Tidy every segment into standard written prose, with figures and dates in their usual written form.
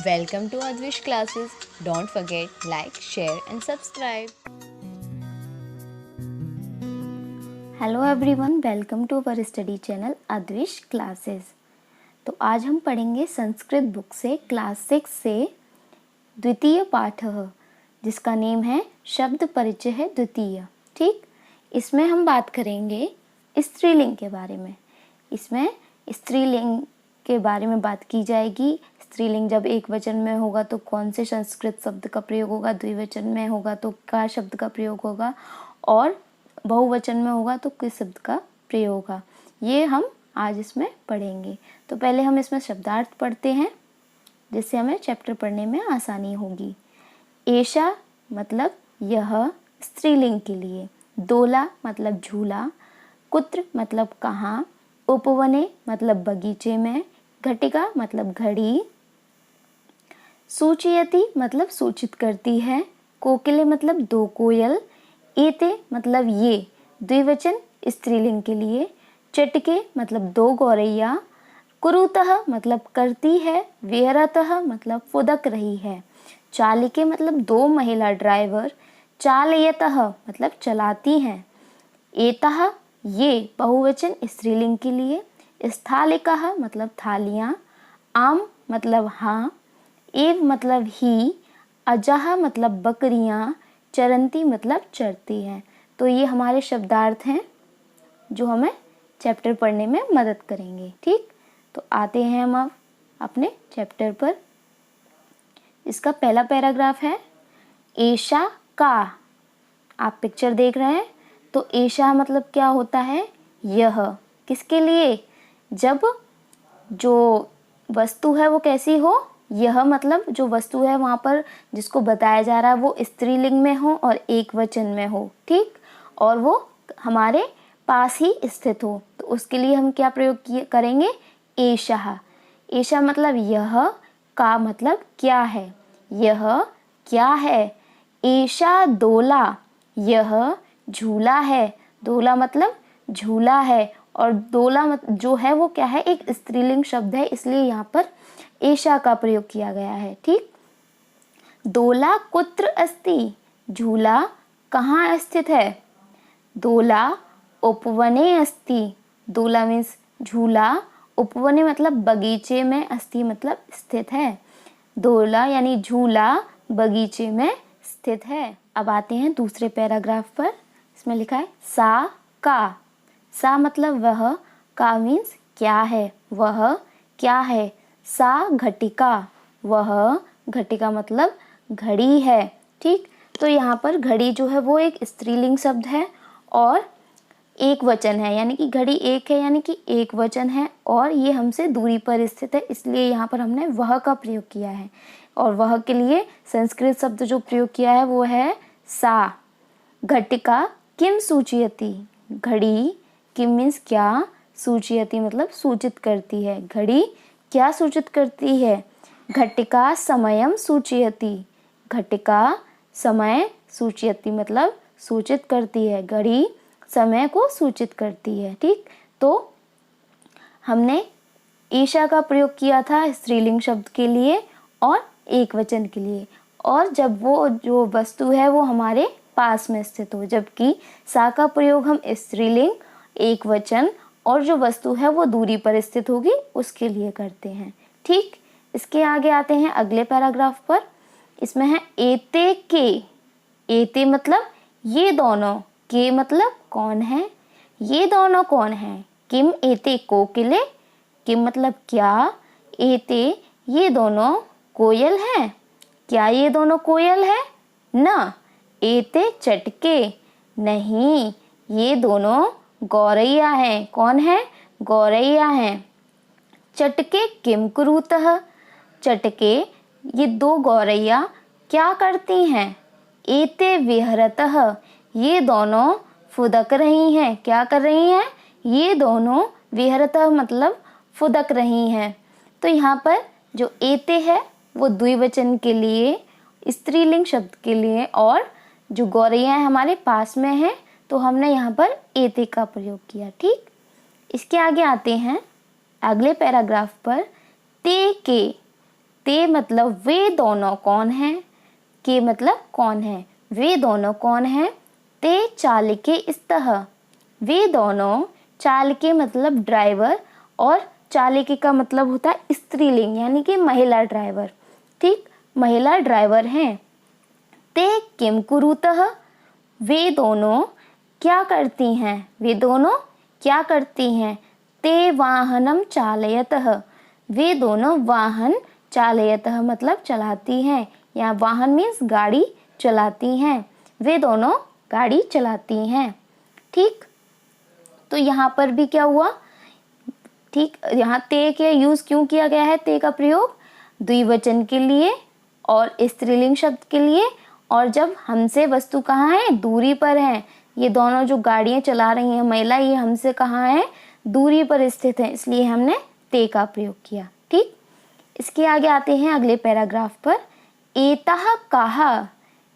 Welcome to Advish classes. Don't forget like, share and subscribe. Hello everyone, welcome to our study channel Advish classes. तो आज हम पढ़ेंगे Sanskrit book से class 6 से द्वितीय पाठ, जिसका नेम है शब्द परिचय है द्वितीय। ठीक, इसमें हम बात करेंगे स्त्रीलिंग के बारे में। इसमें स्त्रीलिंग के बारे में बात की जाएगी। स्त्रीलिंग जब एक वचन में होगा तो कौन से संस्कृत शब्द का प्रयोग होगा, द्विवचन में होगा तो क्या शब्द का प्रयोग होगा, और बहुवचन में होगा तो किस शब्द का प्रयोग होगा, ये हम आज इसमें पढ़ेंगे। तो पहले हम इसमें शब्दार्थ पढ़ते हैं, जिससे हमें चैप्टर पढ़ने में आसानी होगी। एषा मतलब यह स्त्रीलिंग के लिए, दोला मतलब झूला, कुत्र मतलब कहाँ, उपवने मतलब बगीचे में, घटिका मतलब घड़ी, सूचयति मतलब सूचित करती है, कोकिले मतलब दो कोयल, एते मतलब ये द्विवचन स्त्रीलिंग के लिए, चटके मतलब दो गौरैया, कुरुतः मतलब करती है, विहरतः मतलब फुदक रही है, चालिके मतलब दो महिला ड्राइवर, चालयतः मतलब चलाती हैं, एतः ये बहुवचन स्त्रीलिंग के लिए, स्थालिकाः मतलब थालियाँ, आम मतलब हाँ, एव मतलब ही, अजः मतलब बकरियाँ, चरंती मतलब चरती हैं। तो ये हमारे शब्दार्थ हैं जो हमें चैप्टर पढ़ने में मदद करेंगे। ठीक, तो आते हैं हम अब अपने चैप्टर पर। इसका पहला पैराग्राफ है एषा का। आप पिक्चर देख रहे हैं, तो एषा मतलब क्या होता है, यह। किसके लिए? जब जो वस्तु है वो कैसी हो, यह मतलब जो वस्तु है वहाँ पर जिसको बताया जा रहा है वो स्त्रीलिंग में हो और एक वचन में हो। ठीक, और वो हमारे पास ही स्थित हो, तो उसके लिए हम क्या प्रयोग करेंगे, एषा। एषा मतलब यह, का मतलब क्या है, यह क्या है। एषा दोला, यह झूला है। दोला मतलब झूला है, और दोला जो है वो क्या है, एक स्त्रीलिंग शब्द है, इसलिए यहाँ पर एषा का प्रयोग किया गया है। ठीक, दोला कुत्र अस्ति, झूला कहाँ स्थित है, दोला उपवने अस्ति। दोला मीन्स झूला, उपवने मतलब बगीचे में, अस्ति मतलब स्थित है। दोला यानी झूला बगीचे में स्थित है। अब आते हैं दूसरे पैराग्राफ पर। इसमें लिखा है सा का। सा मतलब वह, का मीन्स क्या है, वह क्या है। सा घटिका, वह घटिका मतलब घड़ी है। ठीक, तो यहाँ पर घड़ी जो है वो एक स्त्रीलिंग शब्द है और एक वचन है, यानी कि घड़ी एक है, यानी कि एक वचन है, और ये हमसे दूरी पर स्थित है, इसलिए यहाँ पर हमने वह का प्रयोग किया है। और वह के लिए संस्कृत शब्द जो प्रयोग किया है वो है सा। घटिका किम सूचयति, घड़ी किम मीन्स क्या, सूचयति मतलब सूचित करती है। घड़ी क्या सूचित करती है, घटिका समयम सूचयति। घटिका समय सूचयति मतलब सूचित करती है, घड़ी समय को सूचित करती है। ठीक, तो हमने ईशा का प्रयोग किया था स्त्रीलिंग शब्द के लिए और एक वचन के लिए, और जब वो जो वस्तु है वो हमारे पास में स्थित हो, जबकि सा का प्रयोग हम स्त्रीलिंग, एक वचन और जो वस्तु है वो दूरी पर स्थित होगी उसके लिए करते हैं। ठीक, इसके आगे आते हैं अगले पैराग्राफ पर। इसमें है एते के। एते मतलब ये दोनों, के मतलब कौन है, ये दोनों कौन है। किम एते कोकिले, किम मतलब क्या, एते ये दोनों कोयल हैं, क्या ये दोनों कोयल है, न। एते चटके, नहीं ये दोनों गौरैया हैं। कौन है, गौरैया हैं। चटके किम कुरुतः, चटके ये दो गौरैया क्या करती हैं। एते विहरतः, ये दोनों फुदक रही हैं। क्या कर रही हैं, ये दोनों विहरतः मतलब फुदक रही हैं। तो यहाँ पर जो एते है वो द्विवचन के लिए, स्त्रीलिंग शब्द के लिए, और जो गौरैया हमारे पास में है तो हमने यहाँ पर एते का प्रयोग किया। ठीक, इसके आगे आते हैं अगले पैराग्राफ पर। ते के, ते मतलब वे दोनों कौन हैं, के मतलब कौन है, वे दोनों कौन हैं, ते चालके स्तः, वे दोनों, चालके मतलब ड्राइवर और चालके का मतलब होता है स्त्रीलिंग यानी कि महिला ड्राइवर, ठीक, महिला ड्राइवर हैं। ते किम कुरुतः, वे दोनों क्या करती हैं, वे दोनों क्या करती हैं, ते वाहनम चालयतः, वे दोनों वाहन चालयतः मतलब चलाती हैं, या वाहन मीन्स गाड़ी चलाती हैं, वे दोनों गाड़ी चलाती हैं, ठीक। तो यहाँ पर भी क्या हुआ, ठीक, यहाँ ते के यूज क्यों किया गया है, ते का प्रयोग द्विवचन के लिए और स्त्रीलिंग शब्द के लिए, और जब हमसे वस्तु कहाँ है, दूरी पर है, ये दोनों जो गाड़ियाँ चला रही हैं महिला, ये हमसे कहाँ है, दूरी पर स्थित है, इसलिए हमने ते का प्रयोग किया, ठीक। इसके आगे आते हैं अगले पैराग्राफ पर। एतः काहा,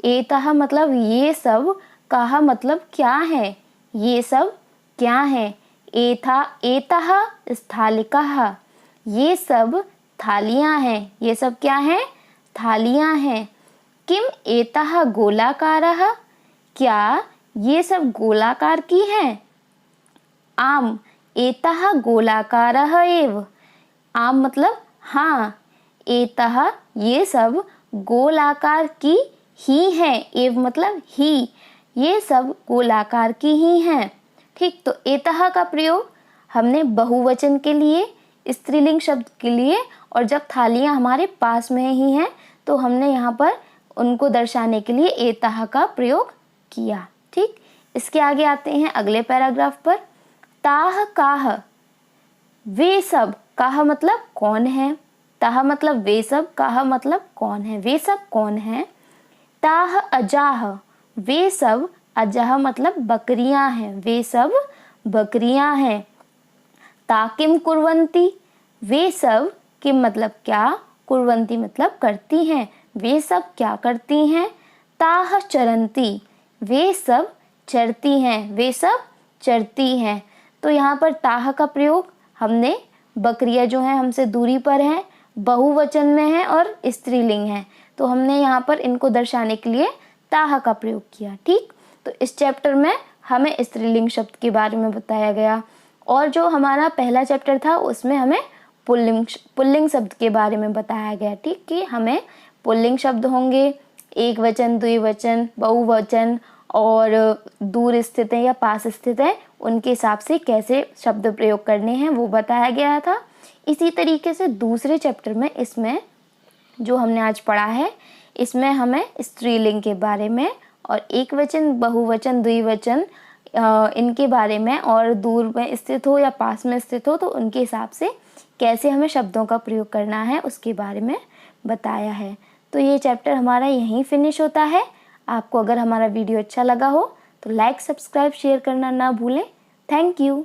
एतः मतलब ये सब, काहा मतलब क्या है, ये सब क्या है, एथा एतः स्थालिकाः, ये सब थालियां हैं, ये सब क्या है, थालियां हैं। किम एतः गोलाकारः, क्या ये सब गोलाकार की हैं, आम एतः गोलाकारः एव, आम मतलब हाँ, एतः ये सब गोलाकार की ही है, एव मतलब ही, ये सब गोलाकार की ही हैं, ठीक। तो एतः का प्रयोग हमने बहुवचन के लिए, स्त्रीलिंग शब्द के लिए, और जब थालियां हमारे पास में ही हैं तो हमने यहाँ पर उनको दर्शाने के लिए एतः का प्रयोग किया, ठीक। इसके आगे आते हैं अगले पैराग्राफ पर। ताह काह, वे सब, काह मतलब कौन है, ताह मतलब वे सब, काह मतलब कौन है, वे सब कौन है। ताह अजाह, वे सब, अजाह मतलब बकरियां हैं, वे सब बकरियां हैं। ताकिम कुर्वन्ति, वे सब, किम मतलब क्या, कुर्वन्ति मतलब करती हैं, वे सब क्या करती हैं। ताह चरन्ति, वे सब चरती हैं, वे सब चरती हैं। तो यहाँ पर ताह का प्रयोग हमने बकरियां जो हैं हमसे दूरी पर हैं, बहुवचन में है और स्त्रीलिंग है, तो हमने यहाँ पर इनको दर्शाने के लिए ताह का प्रयोग किया, ठीक। तो इस चैप्टर में हमें स्त्रीलिंग शब्द के बारे में बताया गया, और जो हमारा पहला चैप्टर था उसमें हमें पुल्लिंग शब्द के बारे में बताया गया, ठीक, कि हमें पुल्लिंग शब्द होंगे, एक वचन, द्विवचन, बहुवचन, और दूर स्थित है या पास स्थित है, उनके हिसाब से कैसे शब्द प्रयोग करने हैं वो बताया गया था। इसी तरीके से दूसरे चैप्टर में, इसमें जो हमने आज पढ़ा है, इसमें हमें स्त्रीलिंग के बारे में और एक वचन, बहुवचन, द्विवचन इनके बारे में, और दूर में स्थित हो या पास में स्थित हो तो उनके हिसाब से कैसे हमें शब्दों का प्रयोग करना है उसके बारे में बताया है। तो ये चैप्टर हमारा यहीं फिनिश होता है। आपको अगर हमारा वीडियो अच्छा लगा हो तो लाइक, सब्सक्राइब, शेयर करना ना भूलें। Thank you.